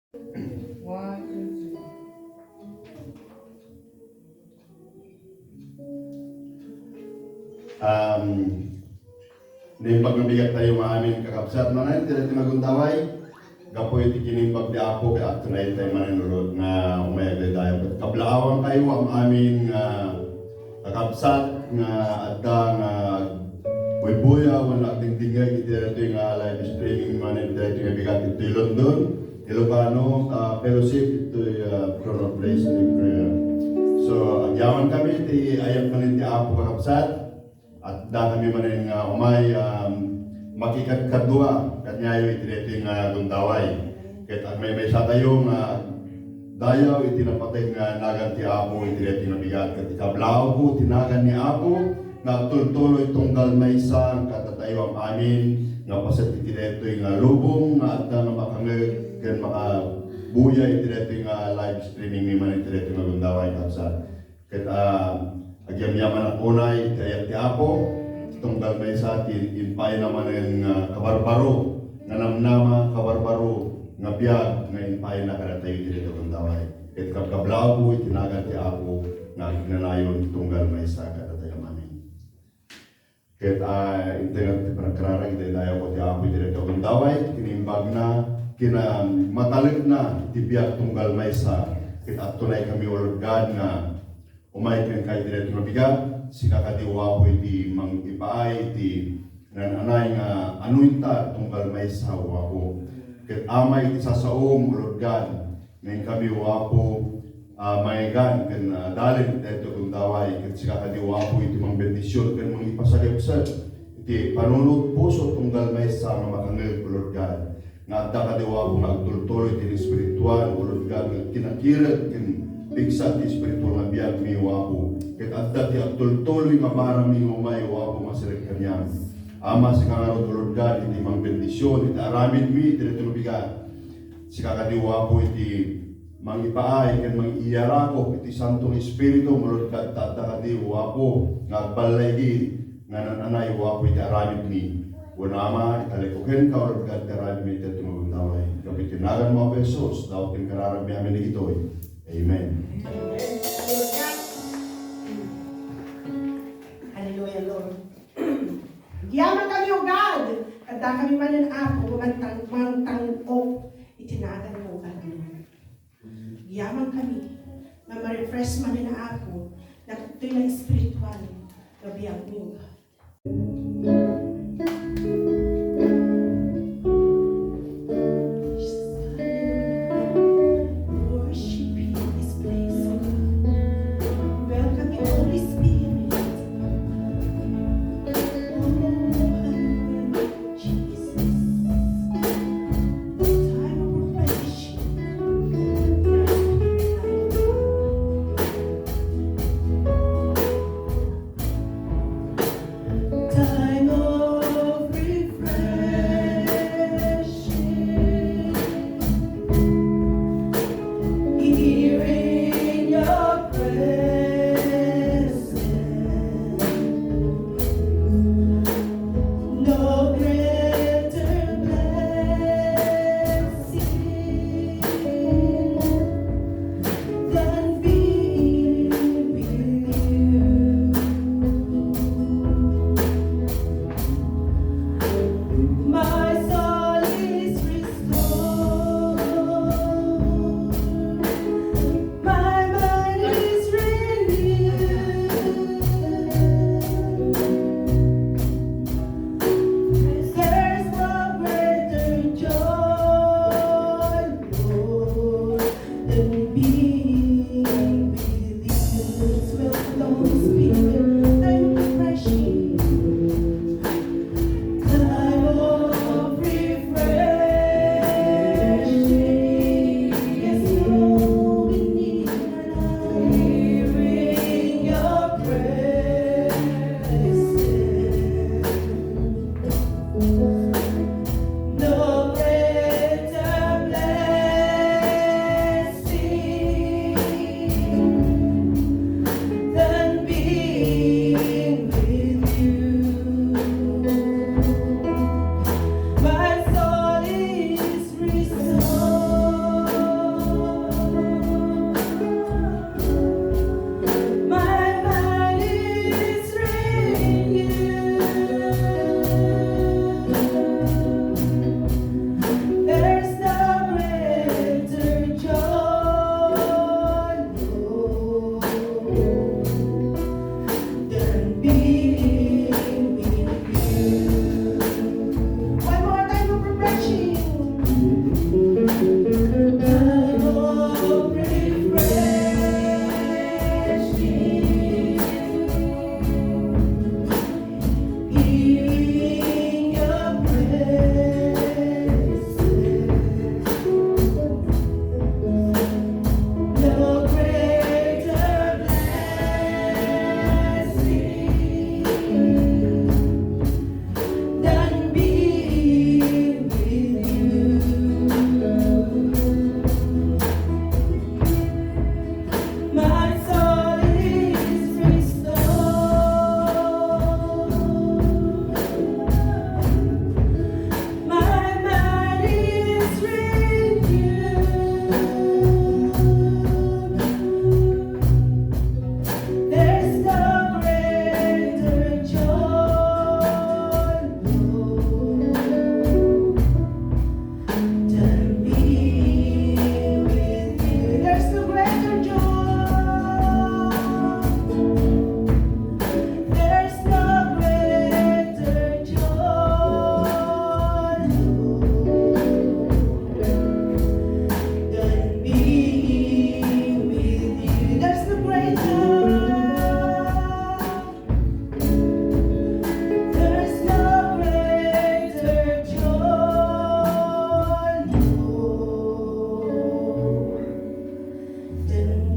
One, two, three. Nimbag nga bigat tayo maamin kakabsat na ngayon, tila tinagundaway. Gapoy iti kinimbag di ako, kaya akto na tayo mananulod nga umayagay tayo. Kablawang kayo ang amin kakabsat nga adda nga buy-buya, wala tingtingay, iti ito yung live streaming manin, ito yung bigat ito yung London, Ilocano, fellowship, ito yung Chrono Place and Prayer. So, agyaman kami, iti ayat manin ti Apo kakabsat, at da kami manin umay makikadkadua kanyayo iti yung gundaway. Ket may sa tayo nga dayaw iti napatay nga nagan ti Apo iti yung bigat. Ket ikablaw po tinagan ni Apo nga tultuloy tunggal maysa katatayo ang amin nga pasat iti yung lubong nga at nga makangeg ken makabuya iti yung live streaming ni man iti yung gundaway kapsa. Ket agyam-yaman ang unay, kaya ti Apo, itong dalmay sa atin, inpay naman ng kabarbaro, nga namnama, kabarbaro, nga biyag, nga inpay na kada tayo dito kung daway. Ket kablaw po, itinagan ti Apo, nga ignanayon itong dalmay sa kada tayo manin. Ket intingat ti panagkararang, itayo ko ti Apo dito kung daway, kinimbag na, kinamatalit na, iti biyag itong dalmay sa, ket at tunay kami Lord God nga, umay ken kay direto nga bigat si kakadiwa ko iti mang ipaay iti nananay nga anuinta tunggal may sa wapo ket amay iti sasaom Lord God ngayon kami wapo mayagan ken dalin dito kung daway ket si kakadiwa ko iti mang bendisyon ken mang ipasagipsat iti panunod puso tunggal may sa nga makangel Lord God nga adda kadiwa ko nga agtultuloy iti espiritual Lord God nga kinakiret ken bigsa ti espiritual nga biyag mi wapo ket adda ti agtultuloy nga marami umay wapo masirek kanyang ama si kangarod Lord God iti mang bendisyon iti aramid mi dito bigat si kakadiwa po iti mang ipaay ken mang iyarako iti santong espiritu Lord God adda kadi wapo nga agbalay nga nananay wapo iti aramid mi Ama, italikuhin ka Lord God aramid mi iti tumagundaway kapitinagan mo ako Jesus daw ken kararami amin ni itoy. Amen. Hallelujah, Lord. Giyaman kami, O God. Kada kami manan ako, mangtangok, itinagan mo, God, Lord. Giyaman kami, na ma-refresh manan ako, na ito'y na espiritual, na biyag mo, God.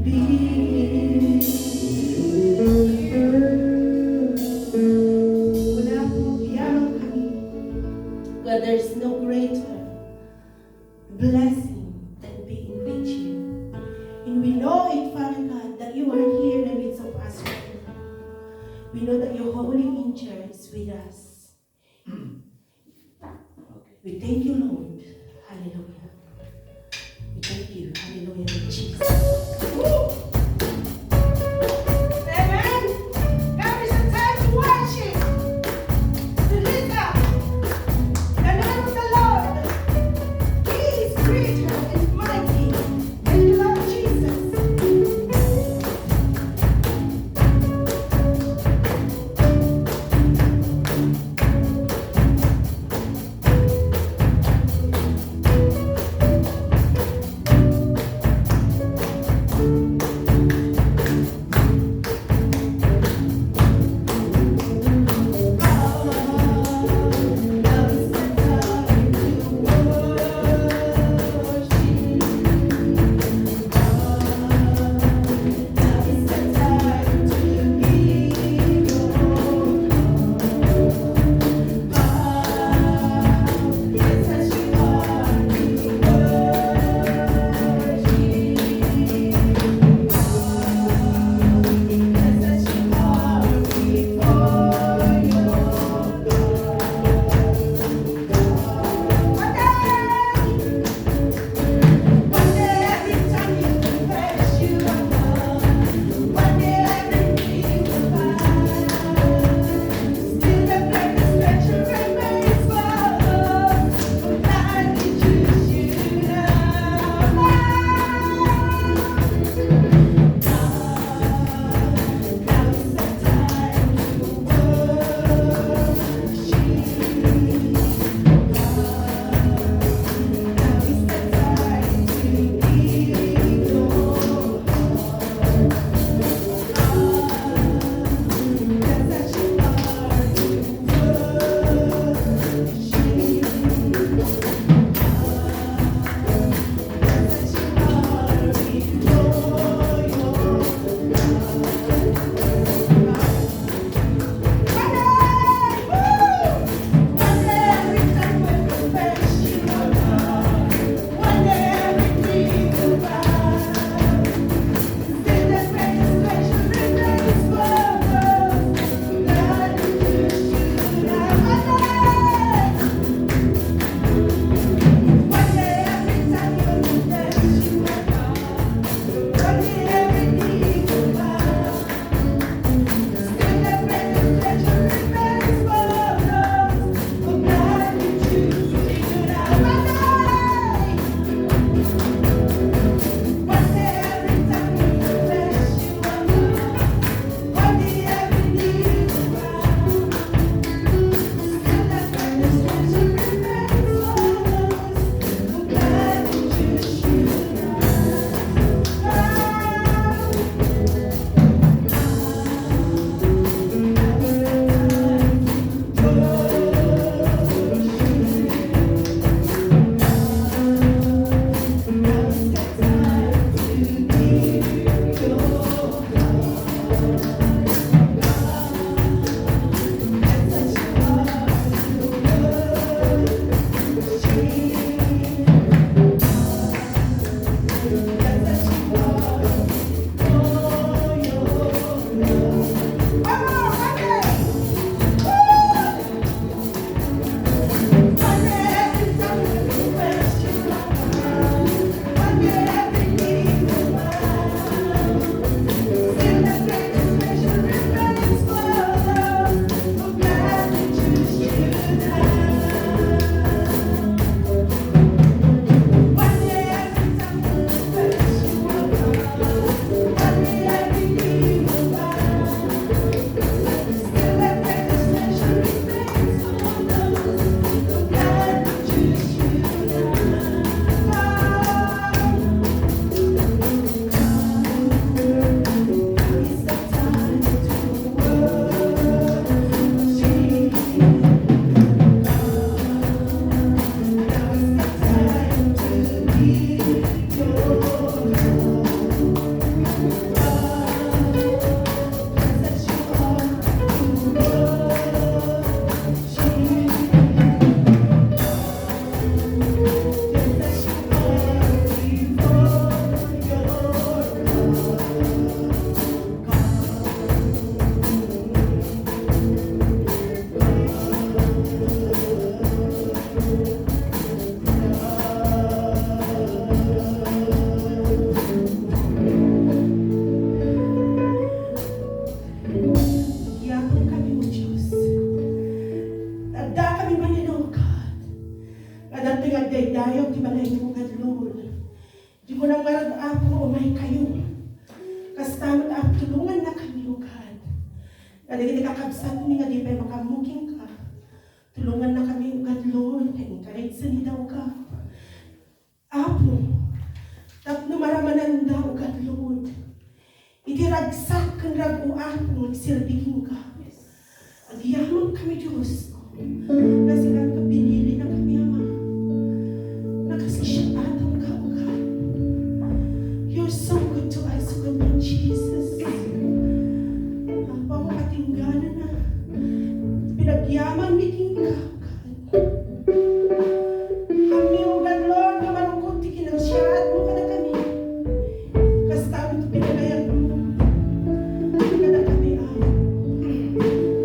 Una po, yaman kami. God, there's no greater blessing than being with you. And we know it, Father God, that you are here in the midst of us right now. We know that your holy angel is with us. We thank you, Lord. Hallelujah. We thank you. Hallelujah, Lord Jesus. Woo! Amen. Now is the time to worship, to lift up the name of the Lord. He is greater and mighty. Thank you, Lord Jesus. Di ko nang marag ako, umay kayo. Kastamot ako, tulungan na kami, O God. Kaya kita kakabsat ni nga di ba makamuking ka. Tulungan na kami, O God, Lord. Encourage sa nila, O God. Apo, tapno maramanan da, O God, Lord. Itiragsak kang ragu ako, silbigin ka. Agyaman kami, Diyos. Na silang kapinili na kami, Ama. Nakasisyatan ka, O God. You're so good to us, O God, Jesus. Ang pangatingganan na pinagyaman miting ka, O God. Kami, O God, Lord, na marungkot ti kinagsyat mo ka na kami. Kastamit ito pinagayan mo. Ka na kami, Ama.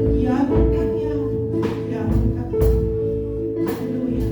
Agyaman kami, Ama. Agyaman kami. Hallelujah.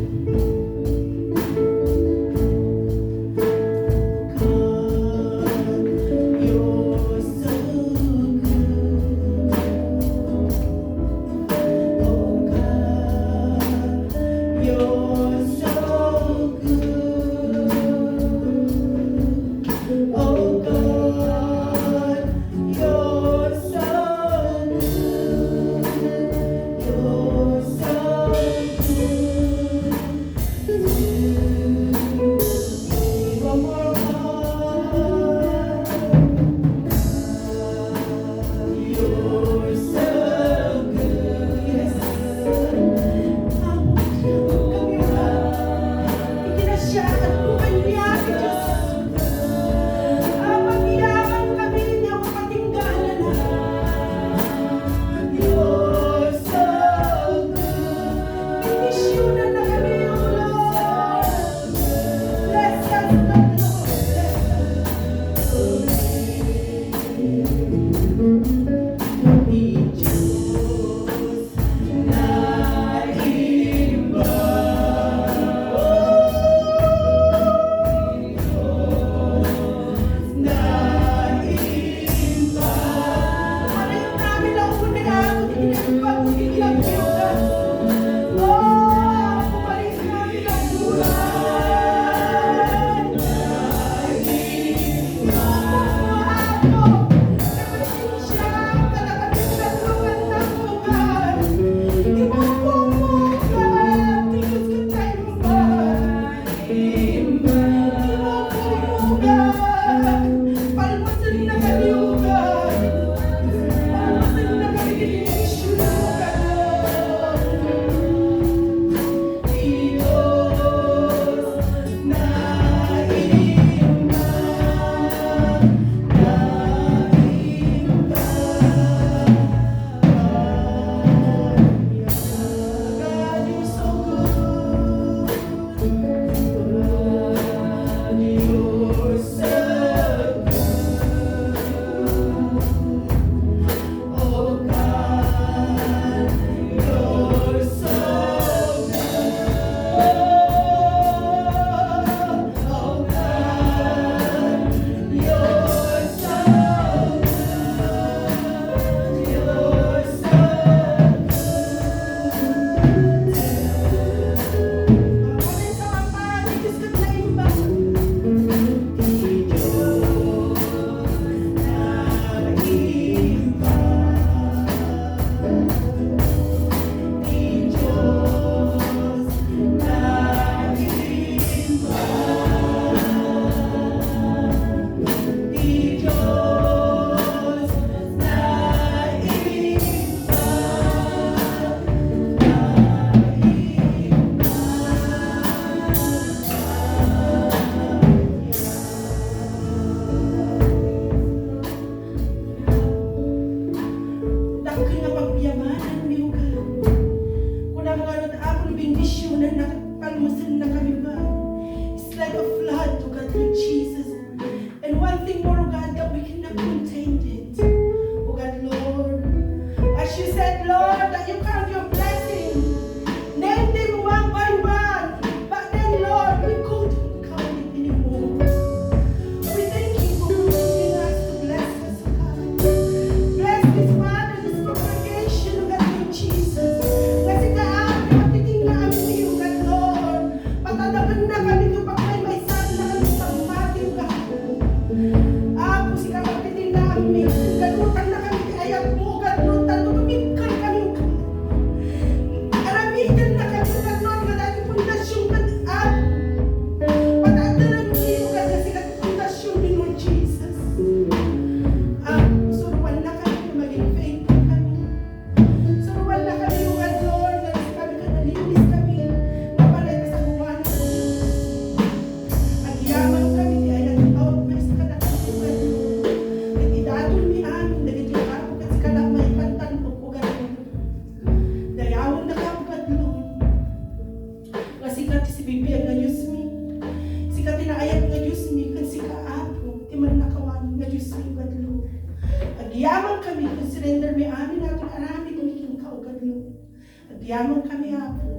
Agyaman kami, Apo.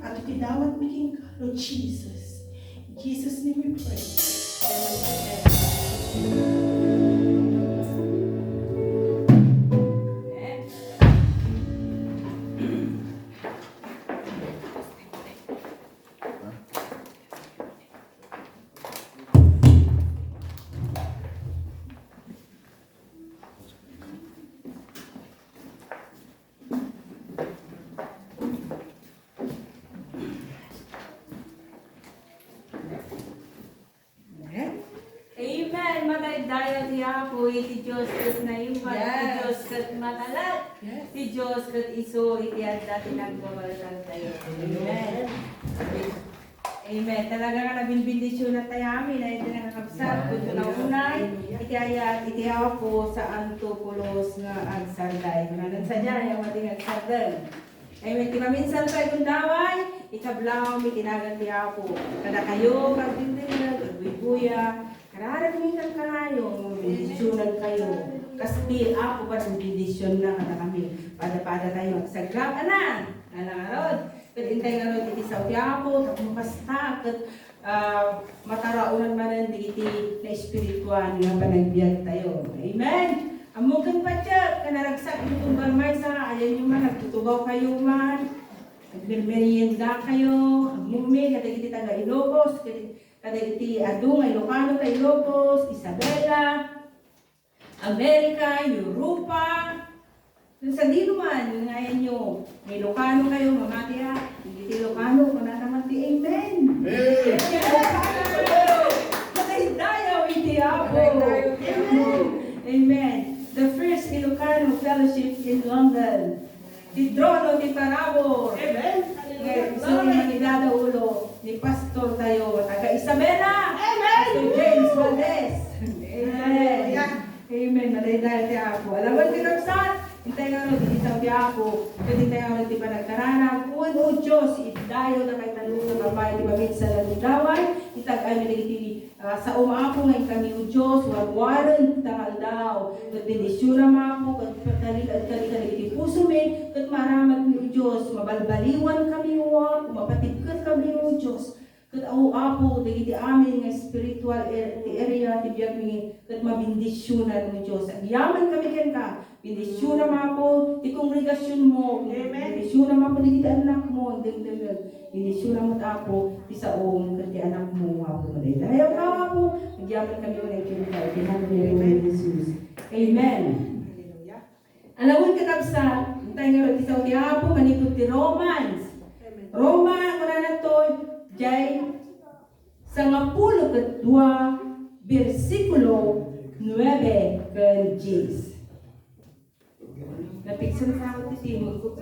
At itidawat maging ka, Lord Jesus. In Jesus' name we pray. Amen. Amen. Matay dayo ti Apo, iti Diyos kat naimpat, iti Diyos kat matalat, iti Diyos kat iso, iti adda tinagbabalkan tayo. Amen. Amen. Talaga nga nabinbindisyon na tayo amin na iti nakakapsat, kuto na unay, iti ayat, iti Apo sa Antopolos nga agsarday. Kunanan sa dyan, yung ating agsarday. Amen. Ti maminsan tayo kundaway, itablaw, may tinagan ti Apo. Kada kayo, kagdindinan, kagbuya, kararag minsan kayo, bendisyonan kayo. Kasi Apo pa ng bendisyon na kada kami. Pada-pada tayo, sagrap na, nalangarod. Kat intay nga ron, iti sa Apo, tapos basta, kat mataraunan man iti na espirituan nga panagbiag tayo. Amen. Amugan pa siya, kanaragsak itong barmay sa, ayan nyo man, nagtutubaw kayo man, nagmerienda kayo, agmumi, kada iti taga Ilocos, kada iti adung, Ilocano, taga Ilocos, Isabela, Amerika, Europa, sa di naman, ngayon nyo, may Ilocano kayo, mamatya, hindi Ilocano, kung na naman ti Amen. Amen. Matay-dayaw iti Apo. Amen. The first Ilocano fellowship in London. Di Drono, di Parabor. Amen. Gusto ni Manigada Ulo, ni Pastor tayo, taga Isabela. Amen. Pastor James Valdez. Amen. Amen. Matay-dayaw iti Apo. Alawan ti Roxanne. Hintay nga rin, itaw di ako. Hintay nga rin, di pa nagkarana. Kung o Diyos, itayo na kay tanong sa kamay, di ba sa laludaway. Itag-ay na nagiti sa umapo ngayon kami o Diyos, wagwaran, tangal daw. Kat bendisyon na ako, kat kalita nagiti puso me, kat maramat mi o Diyos. Mabalbaliwan kami o mapatipkat kami o Diyos. Kat apo, nagiti amin nga spiritual area, tibiyag mi, kat mabindisyonan mo Diyos. Agyaman kami ken ka. Bendisyon naman po, di kongregasyon mo. Bendisyon naman po, di anak mo. Bendisyon naman po, di sa di anak mo. Dahil ka po, nagyaman kami ulit yung tayo. Kinahan niyo yung Jesus. Amen. Alawin katapsa, tayo nga rin, di sa uliya po, manipot di Romans. Roma, kuna na to, jay, sa ngapulo kat 2, versikulo 9 kan 10. Napiksan sa ako ti Timog ko.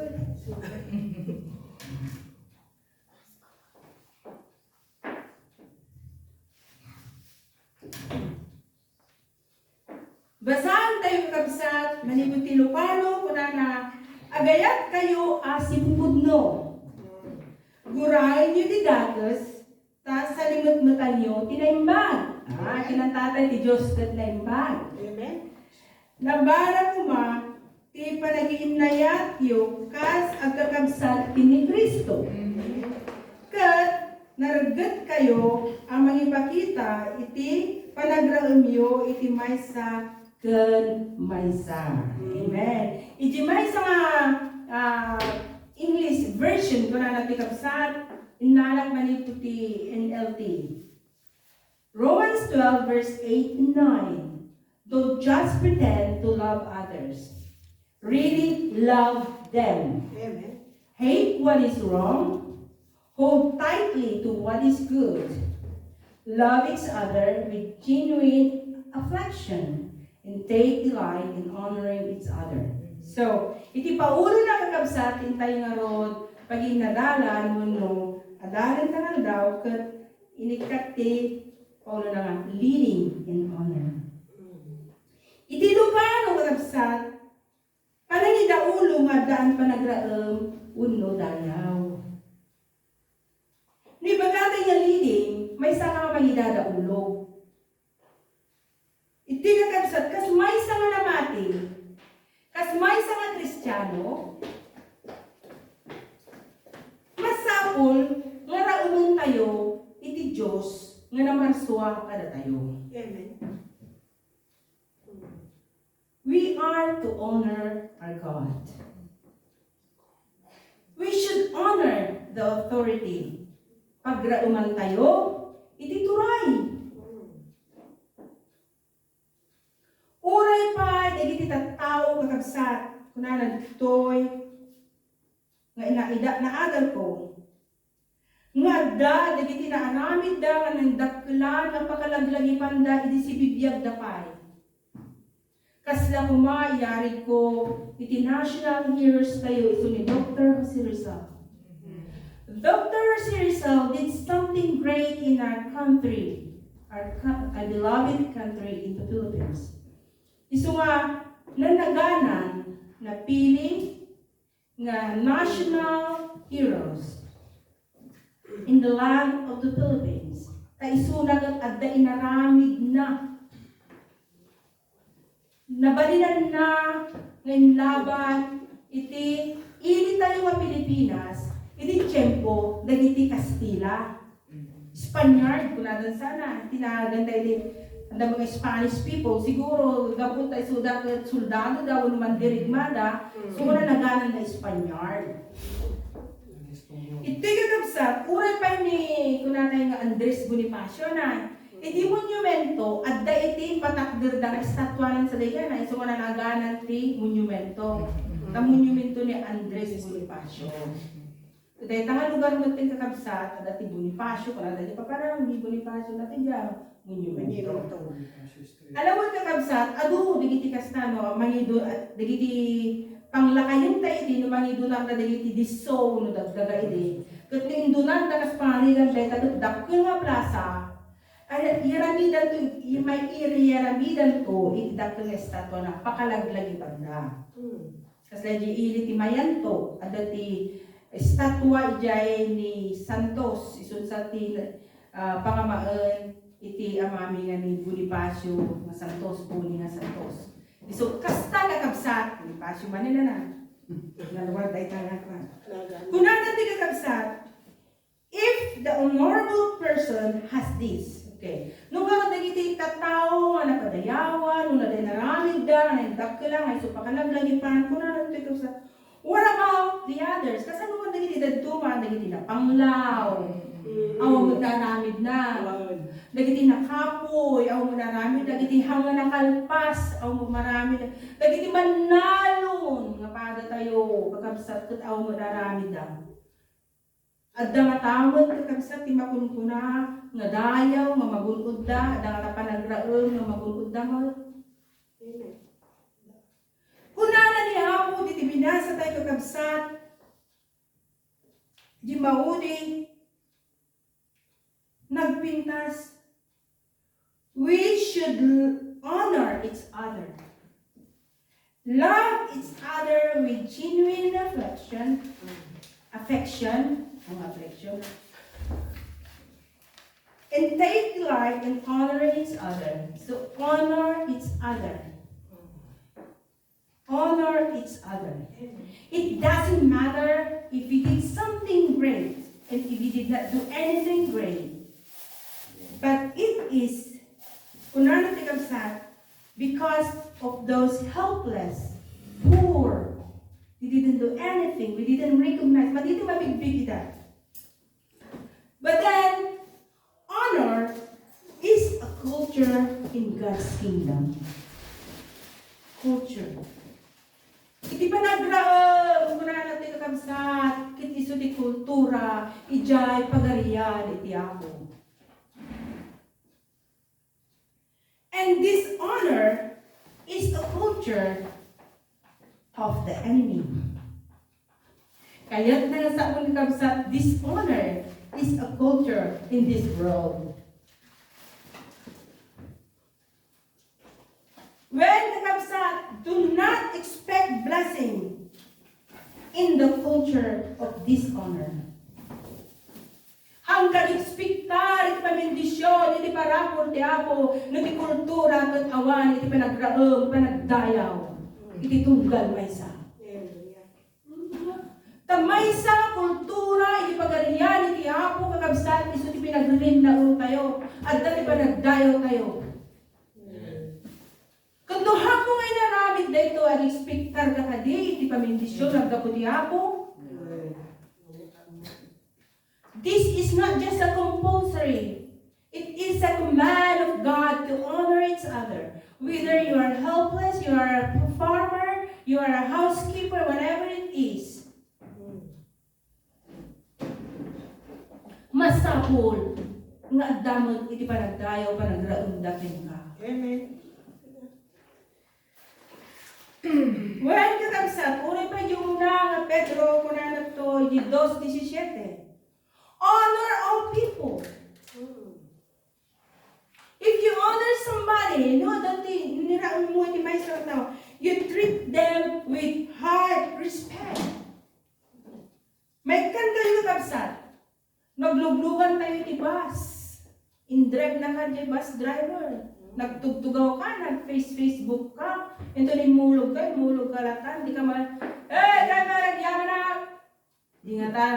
Basahan tayo kabsat, manipot ti Ilocano, kuna na, agayat kayo asimpudno. Gurahin nyo ti datos, ta sa limot-matan nyo, tinaimbag. Kinantatay ti Diyos kat naimbag. Amen. Nabara mo ma, ti panagiinayat yu kas agkakabsat ni Kristo. Kat naragat kayo ang mangipakita iti panagraem yu iti maysa ken maysa. Amen. Iti maysa nga English version ko na natin kabsat, inalak man ito ti NLT. Romans 12 verse 8 and 9. Don't just pretend to love others. Really love them. Amen. Hate what is wrong. Hold tightly to what is good. Love each other with genuine affection. And take delight in honoring each other. So, iti paulo na kakabsat, intay nga ron, pag inadalan mo no, adalan ka nga daw, kat inikati, paulo na nga, leading in honor. Iti Ilocano kakabsat, panangidaulo nga daan panagraem uno dayaw. Ni bagate nga leading, may saka magidadaulo. Iti kakabsat, kas may sanga namati, kas may sanga Kristiyano, Tapol, nga rauman tayo, iti Diyos, nga namarswa kada tayo. Amen. We are to honor our God. We should honor the authority. Pag rauman tayo, iti turay. Uray pa, iti tattao kakabsat, kunanan toy, nga inaida na adal ko. Nga da, dagiti na aramid da, nga nandakla, nga pakalaglangi panda, iti si bibiyag da pay. Kasla kuma, yari ko, iti national heroes tayo, ito ni Dr. Jose Rizal. Dr. Jose Rizal did something great in our country, our beloved country in the Philippines. Iso nga, nanaganan, napili, nga national heroes in the land of the Philippines. Kaisunag at adda inaramid na. Nabalinan na ngayon laban, iti ili tayo nga Pilipinas, iti tiyempo, dagiti Kastila. Spaniard, kung nadan sana, tinagan tayo din, ang mga Spanish people, siguro, gabot tayo soldado daw, naman dirigmada, so na naganan na Spaniard. Ito yung kapsat, uray pa ni, kung nanay nga Andres Bonifacio na, iti monumento, at da iti patakdir da na estatwanan sa dayan na iso na naganan ti monumento. Ang monumento ni Andres Bonifacio. Dahil tangan lugar mo ting kakabsat, at iti Bonifacio, kung natin pa parang ni Bonifacio natin dyan, monumento. Alam mo kakabsat, adu, digiti kastano, mangido, digiti panglakayon tayo din, mangido na digiti diso, no dagdaga iti. Kat ni indunan, takas pangaligan tayo, tatot dakil nga plaza, ay iramidan to, may iramidan to, itidak ng estatwa na pakalaglag ipanda. Kasi di ilitimayan to, at dati estatwa ijay ni Santos, isun sa ti pangamaan, iti amami nga ni Bonifacio, nga Santos, Puni nga Santos. So, kasta kakabsat, Bonifacio manila na. Nalawag tayo nga ka. Kung natin kakabsat, if the honorable person has this, okay. Nung nga nagigiti katao, nga napadayawan, nung nadinaramid da, nagdakla, nga iso pakalaglagipan, kung na nagtito sa, what about the others? Kasi nung nga nagigiti daduma, nagigiti na panglaw, aw magdaramid na, nagigiti na kapoy, aw magdaramid, nagigiti hanga na kalpas, aw magmaramid, nagigiti manalon, nga pada tayo, pagkabsat kat aw magdaramid na. At nga tawag kakabsat, timakunkuna, nga dayaw, nga magunod da, at nga panagraon, nga magunod da, kunana ni Apo, diti binasa tayo kakabsat, di maudi, nagpintas, we should honor each other. Love each other with genuine affection, and take delight in honoring each other. So honor each other. Honor each other. It doesn't matter if you did something great and if you did not do anything great. But it is because of those helpless, poor, we didn't do anything, we didn't recognize, but dito mabigbig ita. But then, honor is a culture in God's kingdom. Culture. Iti pa nagraam, kung natin kakabsat, kit iso di kultura, ijay pagarian, iti ako. And this honor is a culture of the enemy. Kaya't na sa akong kabsat, dishonor is a culture in this world. When nakabsat, do not expect blessing in the culture of dishonor. Hanggang ekspektar, iti pamindisyon, iti parapor ti Apo, iti kultura, iti awan, iti panagraam, panagdayaw, iti tunggal may sa. Tamay sa kultura, iti pagarian, iti apo, kakabsat, iso ti pinagrin na tayo, at dati pa nagdayo tayo. Kung duha ko ngay naramid na ito, ang expectar ka kadi, iti pamindisyon, nagdapo ti apo. This is not just a compulsory. It is a command of God to honor each other. Whether you are helpless, you are a farmer, you are a housekeeper, whatever it is. Masapol nga adamon iti panagdayo panagraundaken ka. Amen. When kakabsat, unay pa yung nga Pedro kunanak to, di 2:17. Honor all people. If you honor somebody, no, dati niraon mo iti maestro tao, you treat them with high respect. May kan kayo kakabsat. Nagluglugan tayo ti bus. In-drive na ka di bus driver. Nagtugtugaw ka, nag-Facebook ka. Ito ni mulog ka latan. Di ka man, driver, nagyaman na. Di nga ta,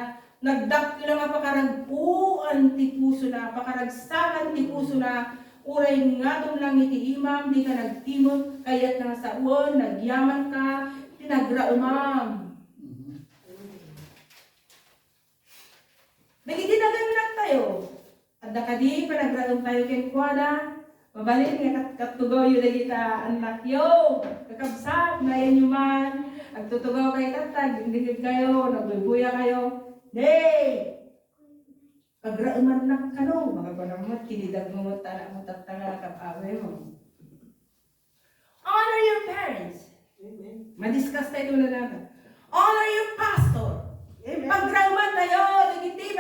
nagdak lang nga pakaragpuan ti puso na, pakaragsakan ti puso na, uray nga itong lang iti imam, di ka nagtimog, kayat nga sa uwan, nagyaman ka, tinagraumam. Nagitinagan lang tayo. At nakadi, panagraum tayo kay Kuwada. Mabalin nga katugaw yun na kita, anak yo. Kakabsat, nayan nyo man. Agtutugaw kay tatag, hindi kayo, nagbubuya kayo. Hey! Pagrauman na ka no. Mga panamot, kinidag mo tanak mo tatanga kapawe mo. Honor your parents. Amen. Madiscuss tayo na natin. Honor your pastor. Amen. Pagrauman tayo, nagiti,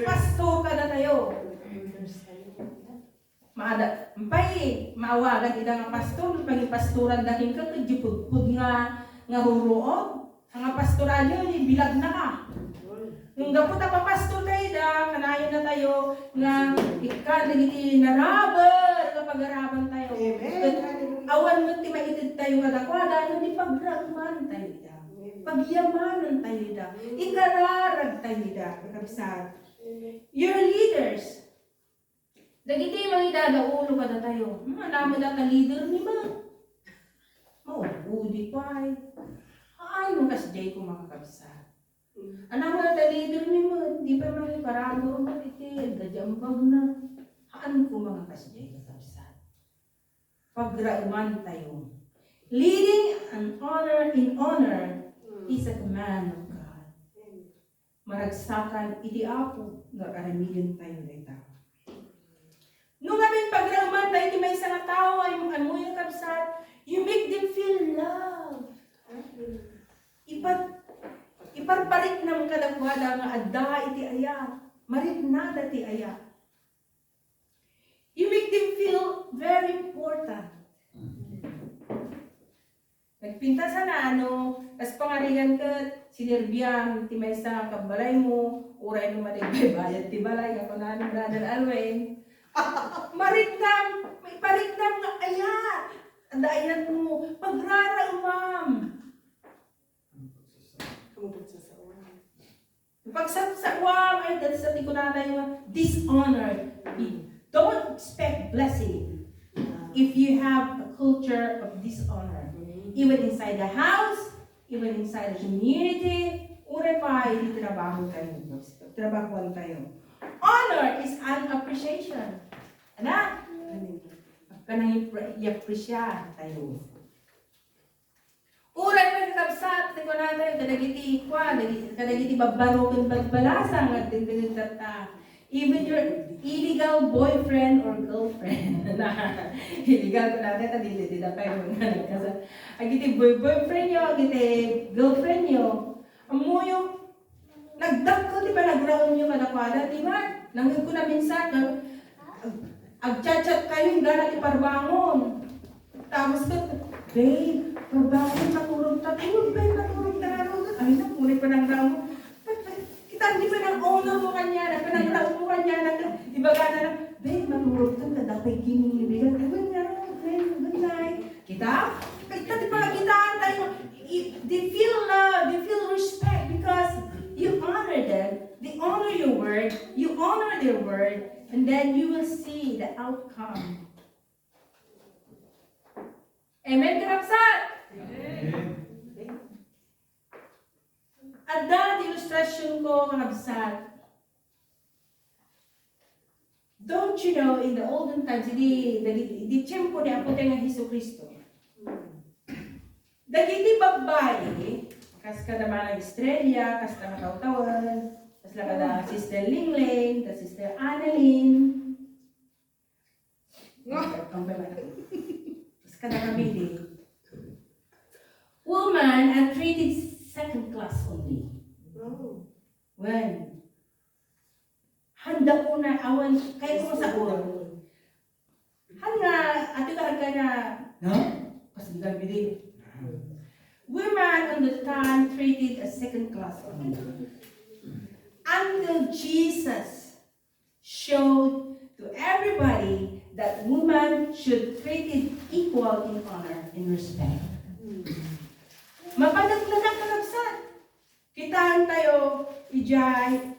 pastor ka na tayo. Maada, maawagan ida nga pastor, pagipastoran daking ka, kajipudpud nga ruruog. Ang pastoralyo, bilag na ka. Nung gapot pa pastor tayo da, kanayon na tayo, nga ika, nagiti narabar, kapag-araban tayo. Amen. Awan mo ti maitid tayo kadakwada, yung di pagragman tayo da. Pagyamanan tayo da. Ikararag tayo da. Kakabsat. Your leaders, dagiti mga idadaulo ka na tayo. Alam mo na ka leader ni ma. Maubudi pa ay. Ay, nung kasday ko mga kabisa. Alam mo na ka leader ni ma. Di pa mga parago mo iti. Gadyambag na. Haan ko mga kasday ka kabisa. Pagrauman tayo. Leading and honor in honor is a command of God. Maragsakan iti apo nga karamidin tayo dito. Nung amin pagrauman tayo ti may isang tao ay mga amoy ang kabsat, you make them feel love. Iparparik ng kadakwada nga adda iti aya, maritnada ti aya. You make them feel very important. Nagpinta sa nano, tas pangaringan ka, sinirbiyan, ti may isang kabalay mo, uray no maligay bayad ti balay, ako na ni Brother Alwin. Marikdam, may parikdam nga ayat. Ang ayat mo, pagrara umam. Pagsasawam ay dahil sa tikunata yung dishonor. Don't expect blessing if you have a culture of dishonor. Even inside the house, even inside the community, ure pa, hindi trabaho tayo. Trabahuan tayo. Honor is an appreciation. Anak, kanang i-appreciate tayo. Uray pa kakabsat, ko na tayo, kadagiti ikwa, kadagiti babarokin bagbalasang, at tintinitata. Even your illegal boyfriend or girlfriend. Illegal ko natin, tadili na kayo mga nagkasal. Agiti boyfriend nyo, agiti girlfriend nyo. Amuyo, nagdak ko, di ba nagraon nyo kadakwada, di ba? Nangin ko na minsan, agchat-chat kayo, yung gana iparbangon. Tapos ko, babe, parbangon, naturog ta. Ay, babe, naturog ta. Ay, napunay pa ng ramo. Kita, di ba ng owner mo kanya, panaglaon mo kanya, di ba gana lang, babe, naturog ta, nadapay kinibigan. Ay, good night. Kita? Kita, di ba, kita tayo, they feel love, they feel respect because word, you honor their word, and then you will see the outcome. Amen, Karapsat? At that illustration ko, Karapsat, don't you know, in the olden times, di tiyempo ni Apo tayo ng Hesus Kristo. Dagiti babae, kas ka naman ang Estrella, kas ka nakautawan, kas lang ka na Sister Lingling, kas Sister Annalyn. Kas ka na kamili. Woman are treated second class only. When? Handa ko na awan, kaya ko sa ulo. Hanga, ati ka na, no? Kasi gagawin. Women on the time treated as second class only. Until Jesus showed to everybody that women should treated equal in honor and respect. Mapanaglagang kalabsat. Kitaan tayo, ijay.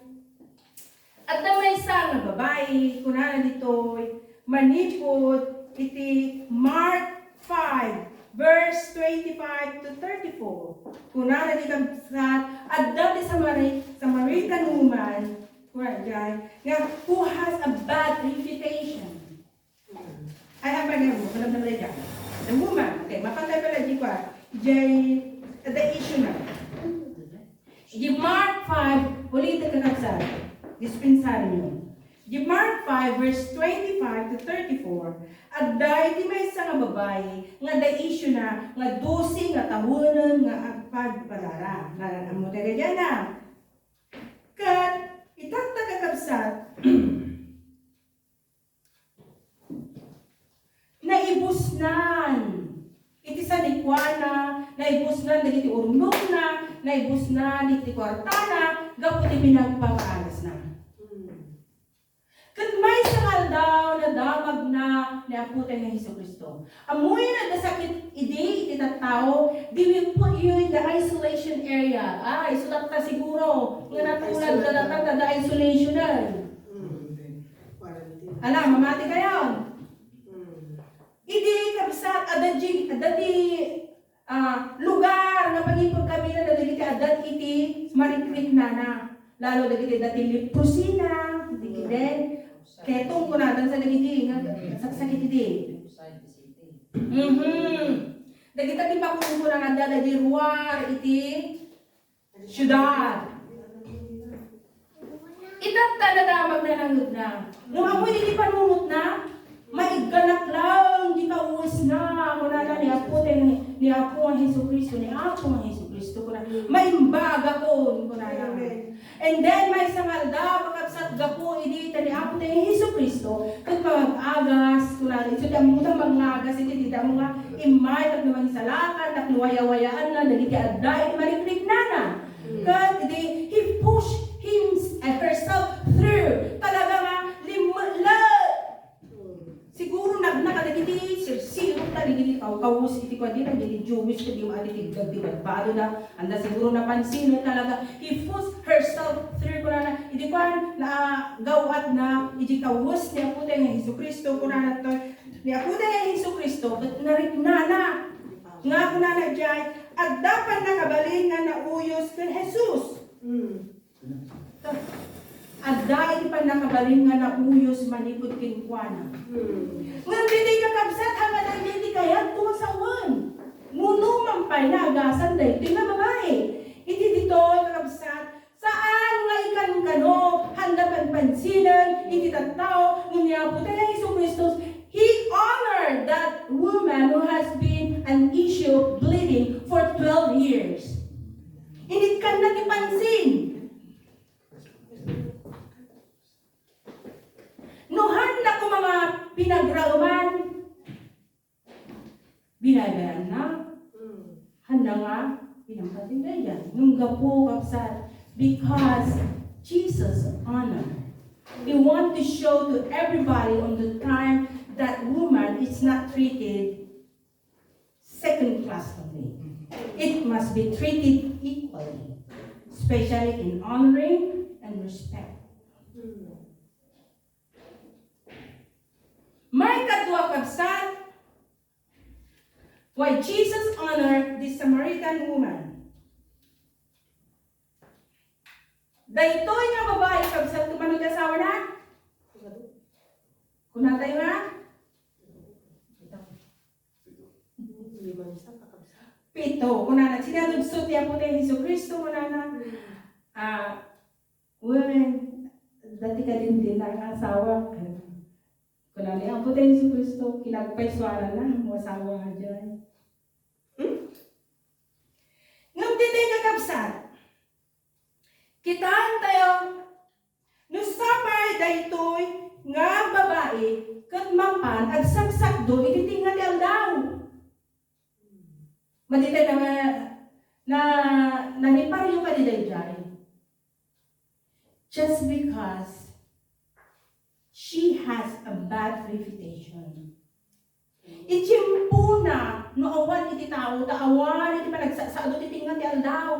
At na may isang babae, kunana dito'y manipod, iti Mark 5, verse 25 to 34. Kunana di kalabsat, at dati Samaritan woman, kunana nga, who has a bad reputation. Ay, ang bagay mo, alam na dyan. The woman, okay, mapantay pala di kwa, ijay, the issue na. Di Mark 5, ulit ang kakasal. Dispensary nyo. Di Mark 5, verse 25 to 34, at dahil di may isang babae, nga the issue na, nga 12 nga tahunan, nga agpagpadara. Nga mo tayo dyan na. Kat, itatagakabsat, naibusnan. Iti sa likwana, naibusnan, dagiti urunok na, naibusnan, iti kwartana, gaputi pinagpapaalas na. Kat may sangal daw na damag na ni Aputan ng Hesus Kristo. Amoy na dasakit iti tao, they will put you in the isolation area. Isulat ka siguro. Nga natulad na natang the isolation na. Alam, mamati kayo. Idi kabsat adati lugar nga pagipod kami na dagiti adat iti marikrik na. Lalo dagiti dati leprosina, dagiti ketong kunadan sa dagiti nga sakit iti. Dagiti ti pakuno nga dagiti ruar iti syudad. Itat tanadamag na nangud na. Nung amoy iti panunot na, maiganak lang, di ka uwis na, kunana ni Apo ang Hesus Kristo, ni Apo ang Hesus Kristo, kunana, maimbaga ko, kunana. And then, may sangal daw, makapsat gapo, idita ni Apo ang Hesus Kristo, kat mag-agas, kunana, ito di amutang mag-agas, ito di mga imay, tak naman sa lakan, tak nuwaya-wayaan na, nagiti aday, marikrik na na. Kat, he pushed herself through, talaga nga, siguro nakadagiti sirsirok na digiti kawus iti kwa di nagiti Jewish kadi mo ati tigdagdigbado na anda siguro napansin talaga he pushed herself through kunana iti kwa na gawat na iti kawus ni Apo tayo ng Hesus Kristo kunana to ni Apo tayo ng Hesus Kristo but nariknana nga kunana jay at dapat nakabalin nga nauyos kay Jesus. At dahil pa nakabaling nga na uyos manipod kinkwana. Ngang hindi ka kabsat, hanggang hindi kaya tumasawan. Nguno mampay na agasan dahil ito nga babae. Iti dito kabsat, saan nga ikan kano, handa panpansinan, iti tattao, ngunya po tayo Hesus Kristo, he honored that woman who has been an issue of bleeding for 12 years. Init kan na tipansin. Nuhan na ko mga pinagrauman, binayaran na, handa nga, pinangkatindayan. Nung gapo kapsat, because Jesus honor. We want to show to everybody on the time that woman is not treated second class only. It must be treated equally, especially in honoring and respect. May kadwa kabsat, why Jesus honored the Samaritan woman. Daytoy nga babae kabsat tumanod asawa na. Kunatay nga? Pito. Kunana sinaludsot niya po tayo Hesus Kristo kunana. Women, dati ka din ang asawa. Kunana niya po tayo Hesus Kristo kinagpaiswara na mo asawa nga dyan. Ngumtitay ka kabsat. Kitaan tayo nusapay daytoy nga babae kat mapan agsaksak do ititingal ang daw. Madita na naniparyo ka nila dyan. Just because she has a bad reputation. Ichimpo na no awan iti tao, taawan iti panagsaksak do ititingal ang daw.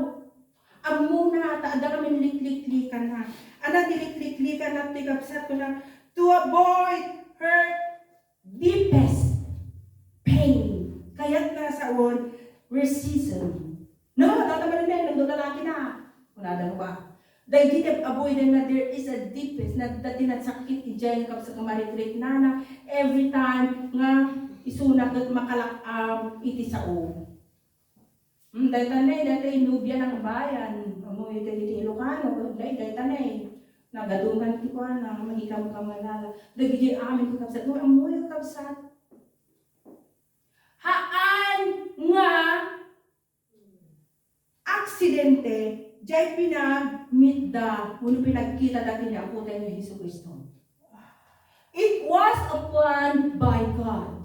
Amuna taada kami liklikan na. Ana liklikan na tigapsat ko na to avoid her deepest pain. Kaya't nasa on racism. No, tataman na nang lalaki na. Kunada mo ba? They did avoid na there is a deepest na dati na sakit ijay kap sa kamaritrik na every time nga isunak at makalakam iti sao. Dahil tanay, dati inubya ng bayan. Amoy iti Ilocano, dahil tanay. Nagadungan ti ko na mahikam ka malala. Dagiti amin ko kapsat. No, amoy kapsat. Haan nga aksidente jay pinagmitda uno pinagkita dati niya ako tayo ni Hesus Kristo. It was a plan by God.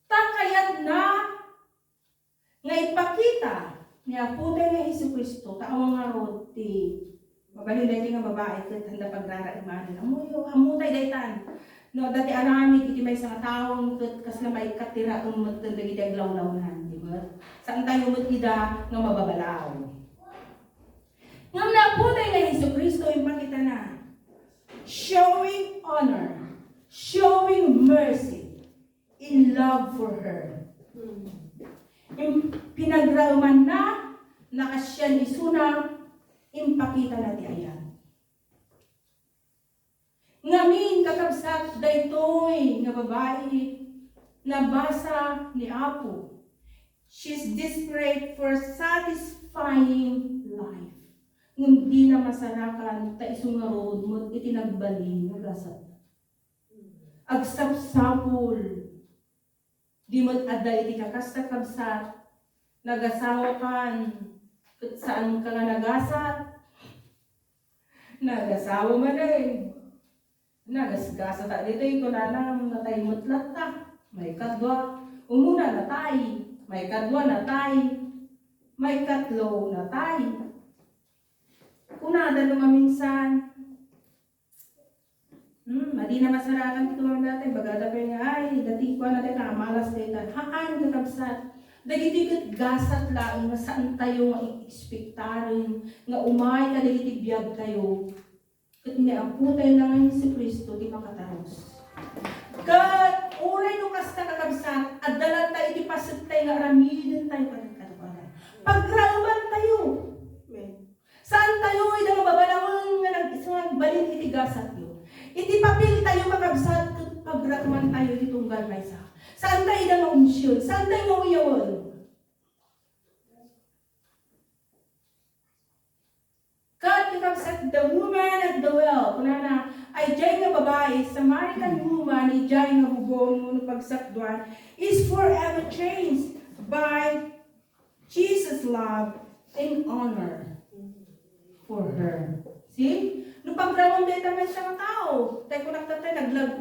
Takayat na nga ipakita niya po tayo ni Hesus Kristo taawang nga roti. Mabalin dahil nga babae kat handa pagraraimanan. Amutay daytan. No, dati aramid iti may sa taong kas na may katira umutang dagiti aglawlawnan, di ba? Saan tayo umutida nga mababalaw. Ngam na po tayo na Hesus Kristo ipakita na showing honor, showing mercy in love for her. Yung pinagrauman na nakasyan isuna impakita na ti ayan. Ngamin kakabsat daytoy nga babae nabasa ni Apo. She's desperate for satisfying life. Hindi na masarakan ta isungarod mo itinagbalin nga gasat. Agsapsapul. Di mo't aday iti kakasta kabsat. Nagasawa kan. Saan ka nga nagasat? Nagasawa man eh. Nagasgasa ta dito yung kunanang natay mutlat ta. May kadwa. Umuna natay. May kadwa natay. May katlo natay. Kunada nung minsan. Madi na masarakan ito mga dati. Bagada pa nga ay dati ko natin na malas dito. Haan kakabsat. Dagiti gasat lang nga saan tayo nga i-expectarin. Nga umay ka dagiti biyag tayo. Kat niamputay lang ang si Kristo di makataros. Kat uray no kasta kakabsat, at dalan tayo di pasat tayo nga aramidin tayo kataparan. Pagrauman tayo. Saan tayo ay nga babalawang nga nag-isang balin itigasat yun. Iti papel tayo makabsat kat pagrauman tayo ditunggal na isa. Saan tayo na maunsyol? Saan tayo mauyawan? Kakabsat the woman at the well. Kunana, ay jay nga babae, Samaritan woman, ay jay nga bubong no pagsakduan, is forever changed by Jesus' love and honor for her. See? No pagramon dito naman siya ng tao. Tayo ko nagtatay,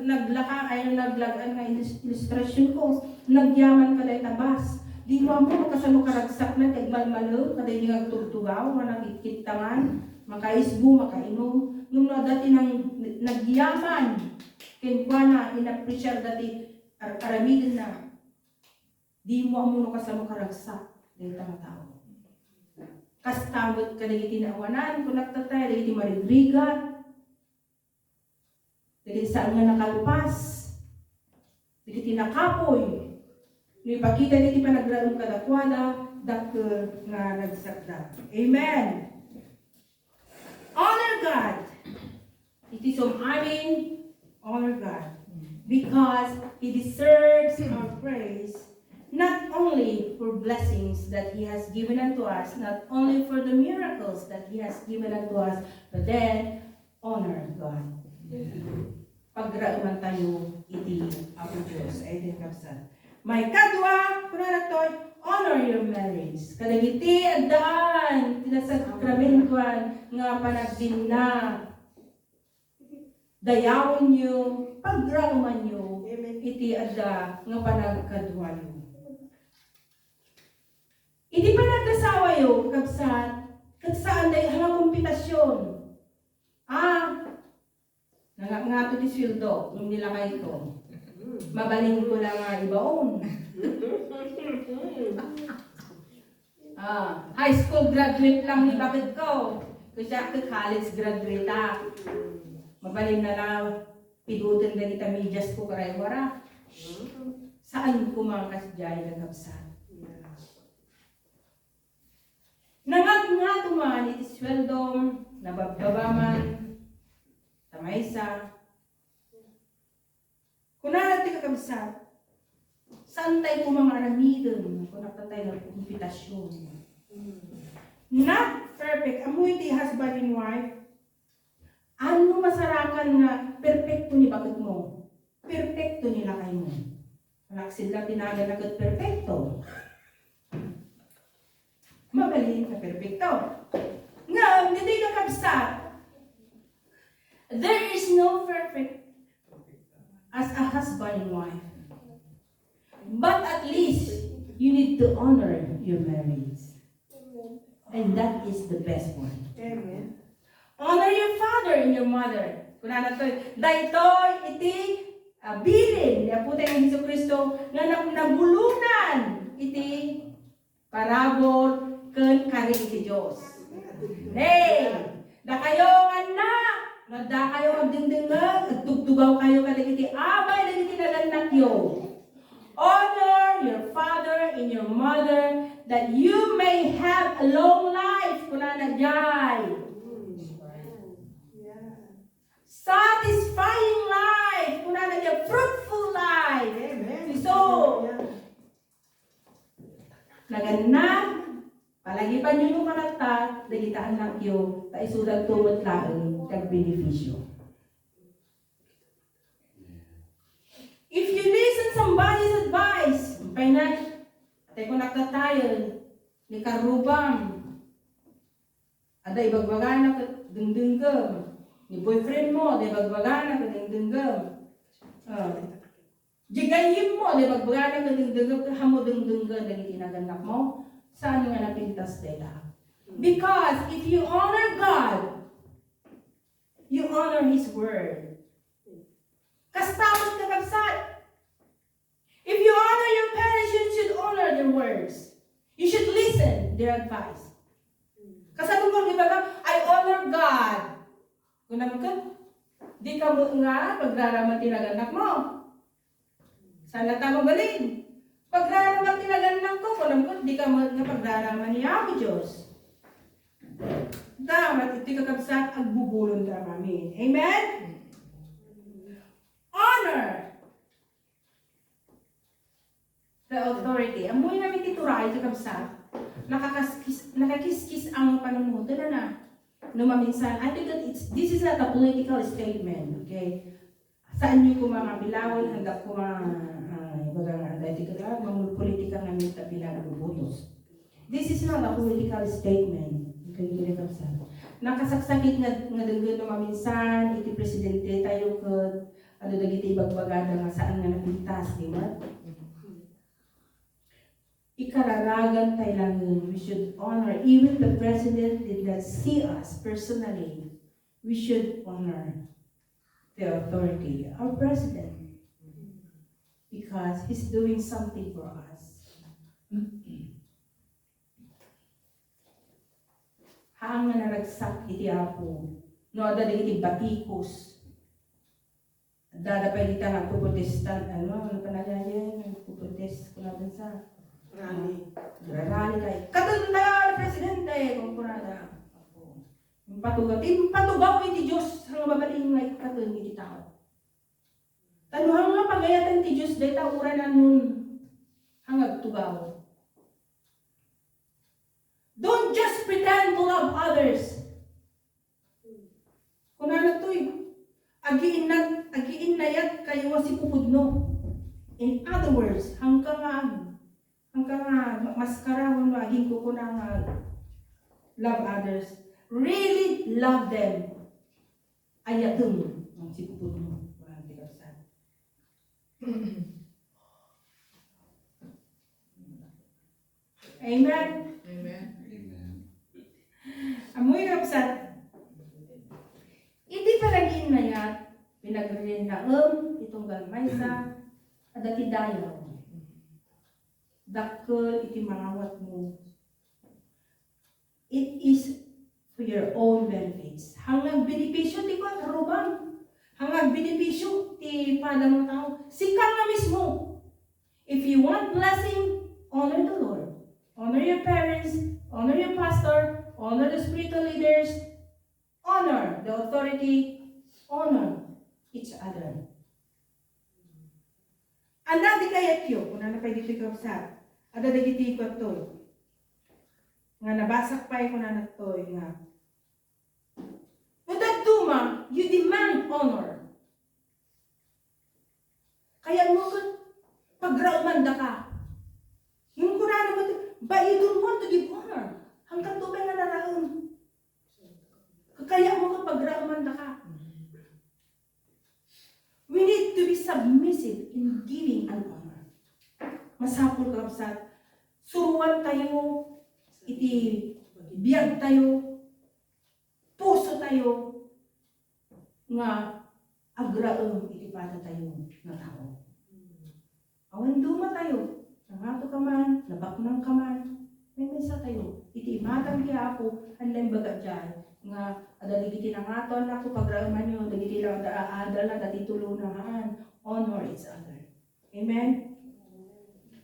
naglagaan nga illustration ko. Nagyaman ka dahil tabas. Di mo mo, kasano karagsak na, kagmalmalo, kaday nga tugtugaw, nga nakikitaman. Makaisbo, makainom. Nung dati nang nagyaman, kinkwa na, inapresyar dati, aramidin na, di mo amuno kasama karagsak, dahil tanga tao. kastamot ka dagiti naawanan, kung nagtatay, dagiti marigrigat, dagiti saan nga nakalpas, dagiti nakapoy, no ipakita dagiti panagraong kadakwada, dakkel nga nagsagda. Amen! Honor God! It is honor God. Because He deserves our praise, not only for blessings that He has given unto us, not only for the miracles that He has given unto us, but then, honor God. Pagrauman tayo, iti Apo Diyos, ay kapsat. May kadwa, kuna to'y, honor your marriage. Kadagiti, adaan, tinasagkramin ko, nga panagdin na, dayawin nyo, pagrauman nyo, iti adda, nga panagkadwa nyo. Iti panagkasawa yo, kagsaan day halang kompitasyon. Nangato ti sweldo, yung nilakay ko. Mabaling ko lang nga ibaon. High school graduate lang ni bakit ko. Kasi ako college graduate Mabaling na lang, pidutin na kita medyas ko karay wara. Saan ko mga kasjay na kapsat? Nangat-ngat man iti sweldom, nababbaman, tamaysa. Kung natin kakabsat, saan tayo mga aramidon kung natatay ng impitasyon? Not perfect. Amoy ti husband and wife. Ano masarakan nga perfecto ni bakit mo? Perfecto nila kayo mo. Anak sila tinagal agad perfecto. Magaling ka perfecto. Nga, hindi ka kabsat. There is no perfect as a husband and wife. But at least, you need to honor your marriage. And that is the best one. Amen. Honor your father and your mother. Kuna na to, daytoy iti bilin ya puta ng Hesus Kristo nga nabulunan iti parabor ken kari iti Dios. Hey, da kayo anak, da kayo agdingdingan, agtugtugaw kayo kadagiti abay dagiti naganak yo. Honor your father and your mother that you may have a long life. Kuna na jay. Satisfying life. Kuna na jay fruitful life. Amen. So, naganak, palagipan nyo nung kanata, dagitaan lang yun, taisudag tumot lang, kag-beneficyo. If you listen somebody's advice, pay na, atay ko nagtatayo, ni karubang, ada ibagbagan na dengdenggam, ni boyfriend mo, ada ibagbagan na dengdenggam. Jigayim mo, ada ibagbagan na dengdenggam, hamo dengdenggam, dahil tinaganak mo, saan nga napintas nila? Because if you honor God, you honor His Word. Kastamot ka kapsat. If you honor your parents, you should honor their words. You should listen their advice. Kasabi mo, di ba I honor God. Kung naman ka, di ka mo nga pagraraman tinaganak mo. Sana tama balin. Pagraraman tinaganak ko, kung naman ka, di ka mo nga pagraraman niya ako Diyos. Damat, iti kakabsat, agbubulon ka mami. Amen? Honor the authority. Amoy namin tituray ito kabsat. Nakakiskis ang panunuto na. Maminsan, I think that this is not a political statement. Okay? Saan nyo ko mga bilawon, hanggang ko mga politika nga nyo tabilang bubutos. This is not a political statement. Okay, kabsat. Nakasaksakit nga dagdag na maminsan, iti presidente tayo ko, ano dagiti ibagbagada nga saan nga napintas, di ba? Ikararagan tayo lang yun. We should honor. Even the president did not see us personally. We should honor the authority, our president. Because he's doing something for us. haang nga naragsak iti Apo. No, ada iti batikos. Dada pa dita nga puputestan, ano pa na yan, puputest ko natin sa Rally. rally tayo. Katulad na presidente, kung kurada. Yung patugaw iti Diyos, ang mabaling nga katulad iti tao. Tanuhang nga pagayatan ti Diyos, day taura na nun, hangag tugaw. Don't just pretend to love others. Kung ano to'y, agiin na yat kayo si pupudno. In other words, hanggang nga maskarawan mo aging ko na nga love others. Really love them. Ayatun ang si pupudno. Walang tikapsan. Amen. Amen. Amoy kapsat. Hindi palagin na yan, pinagrin na itong galmay sa adati dayaw. Dakkel iti mangawat mo. It is for your own benefits. Hanggang benepisyo ti ko karubang. Hanggang benepisyo ti padang ng tao. Sikang na mismo. If you want blessing, honor the Lord. Honor your parents, honor your pastor, honor the spiritual leaders, honor the authority, honor each other. Anda di kayat yo, kung ano pa dito ikaw sa, ada di dito ko to. Nga nabasak pa ko na to, nga. Mudag duma, you demand honor. Kaya mo pagraumanda ka. Yung kurana mo, but you don't want to give honor. Hanggang tubay na naraon. Kaya mo kapag raumanda ka. We need to be submissive in giving an honor. Masapul ka sa suruan tayo, iti biyag tayo, puso tayo, nga agraon iti pata tayo na tao. Awan duma tayo, nangato ka man, nabaknang ka man, may mesa tayo. Iti imatang kaya ako, hanlang baga dyan, nga adaligiti na nga to, ako pagraman nyo, dagiti lang adal na dati tulunaan, honor each other. Amen?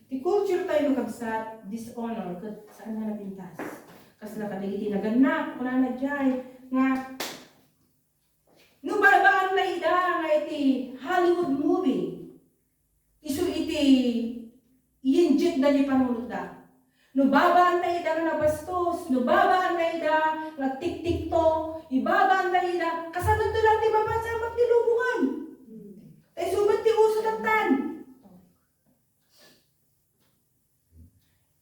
Di culture tayo magkabsat, dishonor, saan na nabintas? Kasi nakadagiti na ganak, wala na dyan, nga, nubabaan na ida, nga iti Hollywood movie, isu iti, i-inject na ni panunod da. Nubabaan tayo da nga bastos, nubabaan tayo da nga tik-tik to, ibabaan tayo da, kasanod to lang di mapasamak ni lubungan. Tayo subat ti uso taktan.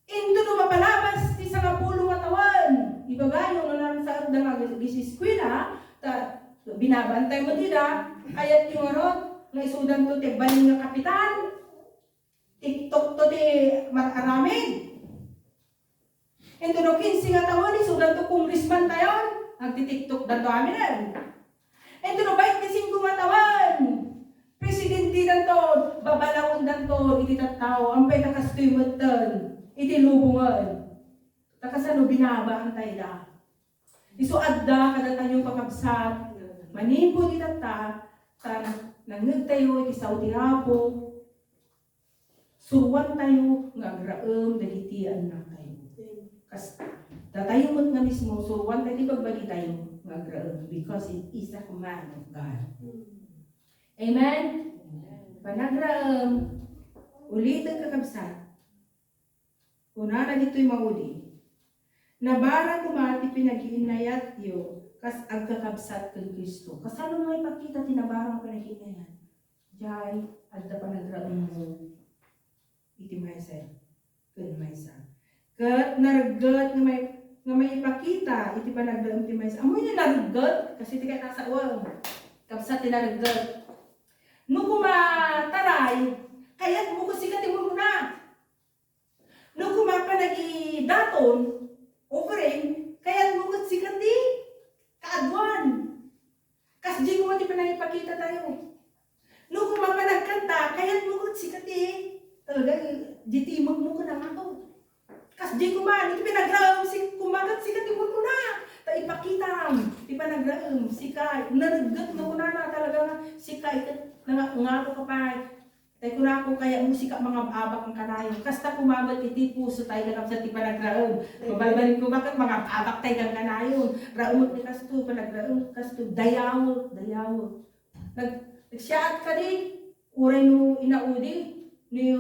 Into no mapalabas ti sa kapulong atawan. Ibagayo no lang sa da nga gisiskwila, binabantay mo tida, ayat yung arot, nga isudan to ti baling nga kapitan, TikTok to ti mararamid. Ito no 15 nga taon, isudan to congressman tayo, nagti-TikTok dato amin yan. Ito no 25 nga taon, presidente dato, babalawon dato, iti tattao, ang pwede kastoy mo tan, iti lubungan. Takasano binabaan tayo da. Isu adda kada tayo kakabsat, manimpo di tata, nangag tayo, iti Saudi Hapo, suruan tayo, nga agraem, dagitian na tayo. Kas datayo mo nga mismo, suruan tayo, di pagbagi tayo, nga agraem, because it is a command of God. Amen? Panagraem, ulit ang kakabsat, una na dito'y mauli, nabara kumati pinag-iinayat yo, kas agkakabsat kang Kristo. Kas ano nga ipakita, tinabara ka pinag-iinayat? Jai, adda panagraem mo, iti maysa, kun maysa. Kat naraggat nga may ipakita, iti panagraem ti maysa. Amoy na naraggat, kasi ti kaya nasa uwang, kapsat ti naraggat. No kumataray, kaya't mo kusikat mo muna. No kumapanagi-daton, offering, kaya't mo kusikat ti kaadwan. Kas di ko mati panagipakita tayo. No kumapanagkanta, kaya't mo kusikat ti talagang jitimag mo ko na nga to. Kas di ko man, ito pinagraw si kumagat sikat yung mo na. ipakita ti panagraem sikay narugot no kunana talaga sikay nga ko kapay tay kunako kaya musika mga abak ng kanayon kasta kumabat iti puso tayo lang sa ti panagraem mabalbalin ko bakit mga abak tayo ng kanayon raumot ni kasto panagraem kasto dayaw nagsiyaat ka din uray no inaudi ni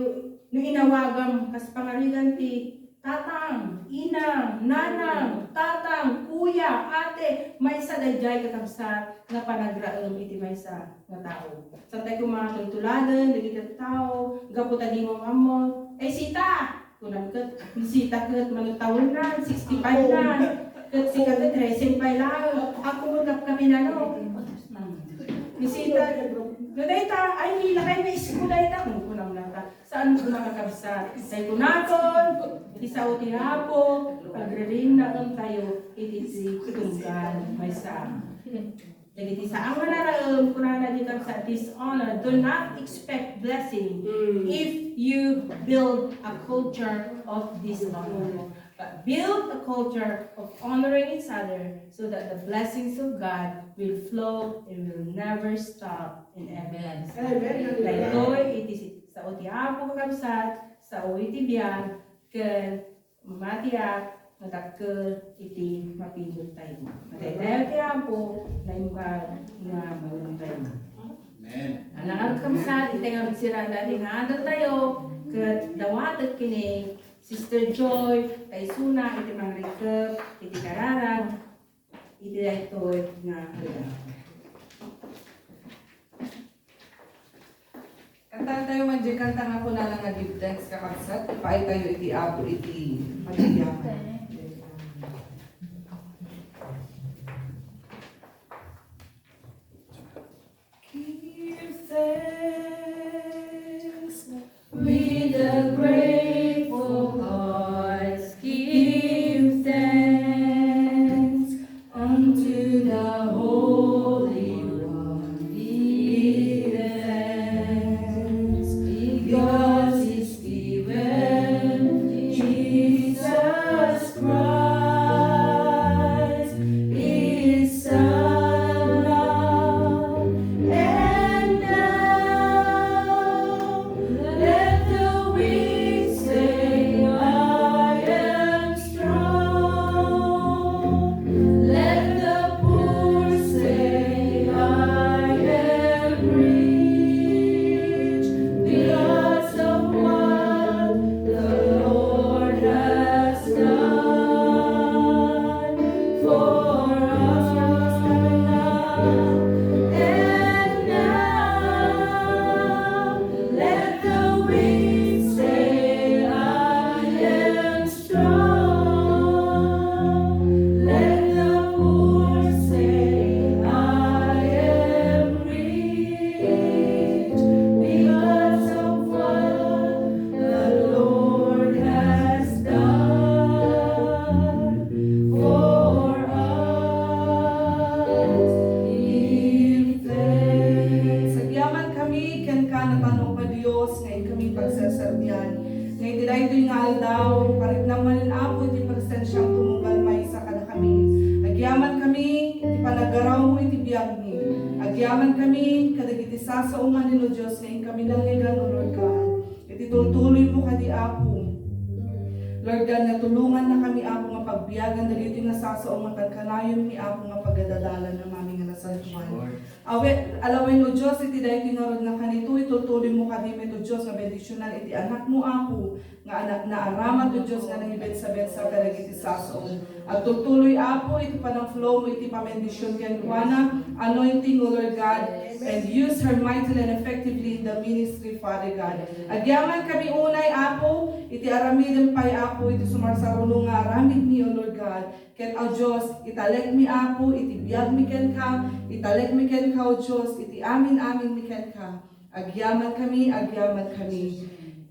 inawagam kas pangarigan ti tatang, inang, nanang, tatang, kuya, ate, may sa dayjay katamsat nga panagraem iti may sa nga tao. Sa tayo mga tultuladan, dagiti tao, gaputa di mo amo, sita! Kunam kat, sita kat manutawin na, 65 na, kat sika kat, 13 pa lang, ako mo kami na no. Bisita, gadayta, ay nila kayo may iskulay ta, kung kunam lang ta, saan mo makakabsat? Say kunaton, isa o tihapo, pagririn na ang tayo, itisi tunggal, may sa. Jadi sa ang manaraam, kunana di sa dishonor, do not expect blessing if you build a culture of dishonor. But build a culture of honoring each other so that the blessings of God will flow and will never stop in heaven. Dahil iti sa utiapo kakabsat, sa uiti biyan, ken mamatiak, natakkel iti mapindot tayo. Dahil tiapo, na imukag nga magulong tayo. Amen. Ang kakabsat, iti nga magsiranda, nga andal tayo, ket dawatet kini, Sister Joy, kay Suna, iti mga rekep, iti kararag, iti ito nga halaga. Kanta tayo man dyan, kanta nga po na lang nga give thanks kakabsat, ipaay tayo iti apo iti pagyayaman. Give thanks with a grateful heart. Give thanks unto the Holy One. Give thanks because He's given Jesus Christ, His Son, now and now. Let the weak say, I am strong. Let the poor say, I am rich, because of what the Lord has done for us. And now, let the weak say, I am strong. Let the poor say, I am rich, because of what the Lord has done for us. Give thanks. Sagyaman kami, ken ka natanong pa Diyos, ngayon kami pagsasardiyan. Ngayon diray ito'y nga aldaw, parit naman apo, iti presensyang tumugal may sa kada kami. Agyaman kami, iti panagaraw mo, iti biyag ni. Agyaman kami, kadagiti sasaungan ni no Diyos, ngayon kami nangigan, O Lord God. Iti tuloy mo kadi apo. Lord God, natulungan na kami apo nga pagbiyagan, dali ito nga sasaungan kanayon ni apo nga pagdadala na mami nga nasaltuan. Alawin mo Diyos, iti dahil tinarod na kanito, itutuloy mo kadime to Diyos nga bendisyonal, iti anak mo ako, nga anak na araman to Diyos nga nangibet sa kadag iti sasoon. At tutuloy ako, iti panang flow mo, iti pamendisyon ken kuana, anointing, O Lord God, and use her mightily and effectively in the ministry, Father God. Agyaman kami unay apo, iti aramidem pay apo, iti sumarsaruno nga aramid mi, O Lord God. Ket o Diyos, italek mi apo, iti biyag mi ken ka, italek mi ken ka, O Diyos, iti amin mi ken ka. Agyaman kami, agyaman kami.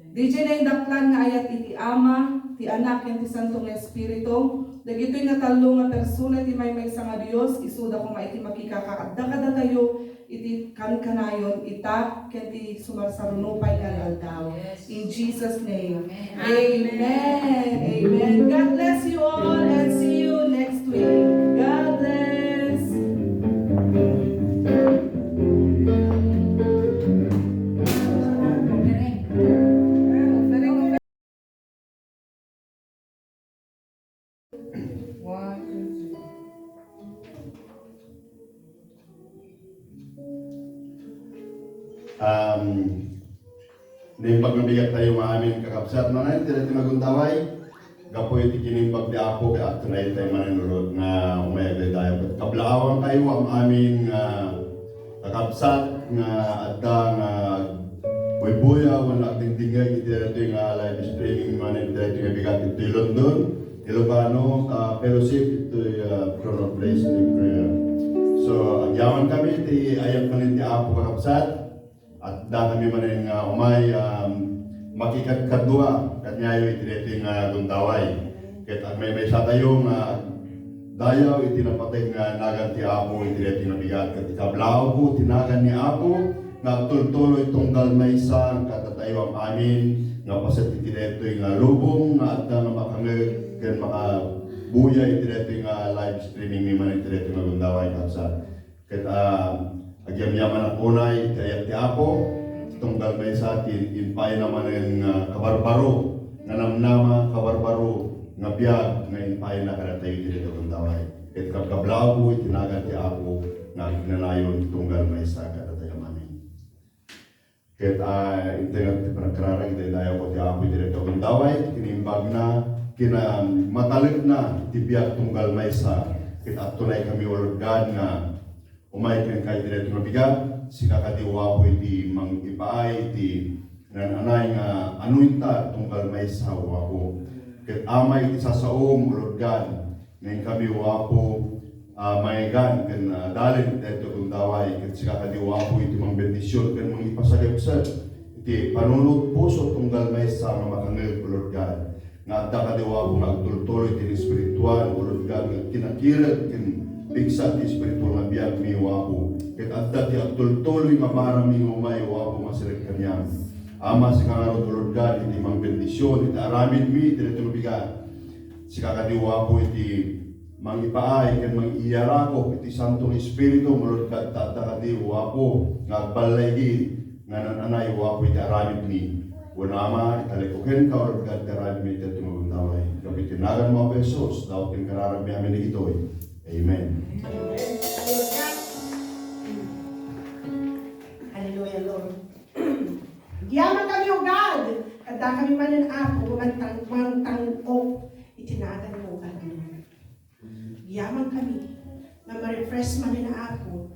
Di na yung daklan nga ayat iti ama, ti anak, ken ti Santong Espiritu. Dagito'y natalo nga persona ti may sa nga Diyos, isuda ko nga iti makikakakadda tayo, iti kanayon, ita, ken ti sumarsarunupay aldaw. In Jesus' name. Amen. Amen. God bless you all and see you next week. God nimbag nga bigat tayo maamin kakabsat na na iti nagundaway gapoy iti kinimbag di Apo kay akto na tayo mananulod nga umayag tayo kablawang kayo ang amin kakabsat nga adda nga buya wala tingtingay iti dito nga live streaming man iti dito nga bigat iti London Ilocano fellowship ito Chrono Place iti prayer. So agyaman kami iti ayat man iti Apo kakabsat at da kami man nga umay makikadkadwa kanyayo iti dito nga gundaway ket may sa tayo nga dayaw iti napatay nga nagan ti Apo iti dito nga bigat ket kablaw po tinagan ni Apo nga tultuloy tunggal maysa katatayo ang amin nga paset iti dito nga lubong nga adda nga makangeg ken makabuya iti dito nga live streaming ni man iti dito nga gundaway kapsa ket agyamyaman ang unay iti ayat ti Apo tunggal maysa ti inpay naman ang kabarbaro nga namnama kabarbaro nga biyag nga inpay na kadatayo iti dito gundaway ket kablaw po itinagan ti Apo nga ignanayon tunggal maysa kadatayo amin. Ket internet pagkararag iti dayo ko ti Apo iti dito gundaway kinimbag na kina matalig na iti biyag tunggal maysa ket atunay kami Lord God nga umay ken kay iti dito nga bigat sika kadiwa po iti mang ipaay iti nananay nga anuinta tunggal maysa wapo ket amay iti sasaom Lord God ngayon kami wapo mayagan ken dalin dito gundaway ket sika kadiwa po iti mang bendisyon ken mang ipasagipsat iti panunod puso tunggal maysa nga makangeg Lord God nga adda kadiwa po nagtultuloy iti espiritual Lord God nga kinakiret ken bigsa ti espiritual nga biyag mi wapo ket adda ti agtultuloy nga marami nga umay wapo masirek kanyang ama si kangarot Lord God iti mang bendisyon iti aramin mi iti dito bigat si kakadiwa po iti mang ipaay ken mang iyarako iti Santong Espiritu Lord God adda kadiwa po nga agbalay nga nananay wapo iti aramin mi wala ama italikuken ka Lord God aramin mi iti tumagundaway kapit tinagan mo ako Jesus daw ken kararami amin ni itoy. Amen. Hallelujah, Lord. Giyaman kami, O God. Kada kami manan Apo, mangtang-o, itinagan mo, God. Giyaman kami, na ma-refresh manan Apo,